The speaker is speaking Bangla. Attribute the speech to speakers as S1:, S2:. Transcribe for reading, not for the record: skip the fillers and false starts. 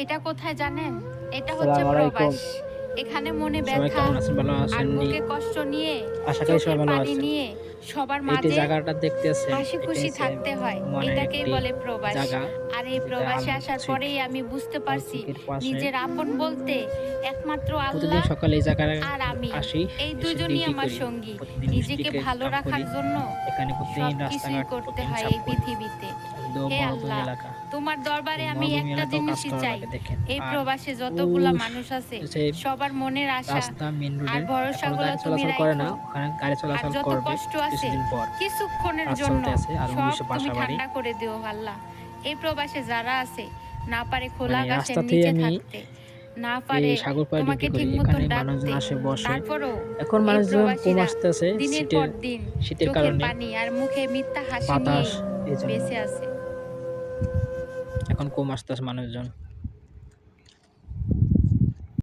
S1: এটা কোথায় জানেন? এটা হচ্ছে
S2: আসসালামু আলাইকুম।
S1: প্রবাস। এখানে মনে
S2: সবাই
S1: ব্যথা
S2: কেমন আছেন? ভালো
S1: আর
S2: আছেননি?
S1: বুকে কষ্ট নিয়ে,
S2: আশা করি সবাই
S1: চোখের
S2: ভালো
S1: পানি
S2: আছেন।
S1: নিয়ে সবার
S2: এই যে
S1: মাঝে
S2: জায়গাটা দেখতেছেন,
S1: হাসি
S2: এটা
S1: খুশি
S2: হচ্ছে
S1: থাকতে হয়।
S2: মনের
S1: এটাকেই
S2: একটি
S1: বলে প্রবাস।
S2: জায়গা,
S1: আর এই
S2: যেটা
S1: প্রবাসে
S2: আল
S1: আসার
S2: চুক।
S1: পরেই আমি বুঝতে
S2: আল
S1: পারছি
S2: চুকের পাশে
S1: নিজের আপন বলতে একমাত্র
S2: প্রতিদিন
S1: আল্লাহ
S2: সকালে এই জায়গায়
S1: আর আমি।
S2: আসি,
S1: এই
S2: এসে
S1: দুজনই
S2: ডিউটি
S1: আমার
S2: করি।
S1: সঙ্গী।
S2: প্রতিদিন
S1: নিজেকে
S2: ডিস্ট্রিক্টে
S1: ভালো
S2: কাম
S1: রাখার
S2: করি।
S1: জন্য
S2: এখানে প্রতিদিন
S1: সবকিছুই
S2: রাস্তাঘাট
S1: করতে
S2: প্রতিদিন
S1: হয়
S2: সাফ
S1: এই
S2: করি।
S1: পৃথিবীতে।
S2: একদম
S1: হে
S2: মরুভূমি
S1: আল্লাহ,
S2: এলাকা।
S1: তোমার দরবারে
S2: এই
S1: আমি
S2: মরুভূমি
S1: একটা
S2: এলাকাও কাজ
S1: জিনিসই
S2: করা
S1: চাই।
S2: লাগে দেখেন।
S1: এই
S2: আর
S1: প্রবাসে যতগুলা
S2: উফ!
S1: মানুষ আছে
S2: সেই
S1: সবার মনের আশা
S2: রাস্তা মেইন
S1: আর
S2: রোডে এখনো
S1: ভরসাগুলো
S2: গাড়ি
S1: তুমি
S2: চলাচল করে না।
S1: রাইখো।
S2: ওখানে গাড়ি
S1: আর
S2: চলাচল
S1: যত
S2: করবে
S1: কষ্ট আছে
S2: কিছুদিন পর।
S1: কিছুক্ষণের
S2: কাজ
S1: জন্য
S2: চলতেছে আর
S1: সব
S2: ১৯০০
S1: তুমি
S2: বাসাবাড়ি।
S1: ঠান্ডা করে দিও আল্লাহ। এই প্রবাসে যারা আছে না পারে খোলা
S2: মানে
S1: আকাশের
S2: রাস্তাতেই
S1: নিচে
S2: আমি
S1: থাকতে, না
S2: এই
S1: পারে
S2: সাগর পাড়ে
S1: তোমাকে
S2: ডিউটি করি।
S1: ঠিক মতন
S2: এখানে মানুষজন
S1: ডাকতে,
S2: আসে বসে।
S1: তারপরও
S2: এখন
S1: এই
S2: মানুষজন কম
S1: প্রবাসীরা
S2: আসতেছে
S1: দিনের পর দিন
S2: শীতের
S1: চোখের
S2: কারণে,
S1: পানি আর মুখে মিথ্যা হাসি
S2: বাতাস
S1: নিয়েই
S2: এজন্য।
S1: বেঁচে আছে।
S2: এখন কম আসতেছে মানুষজন।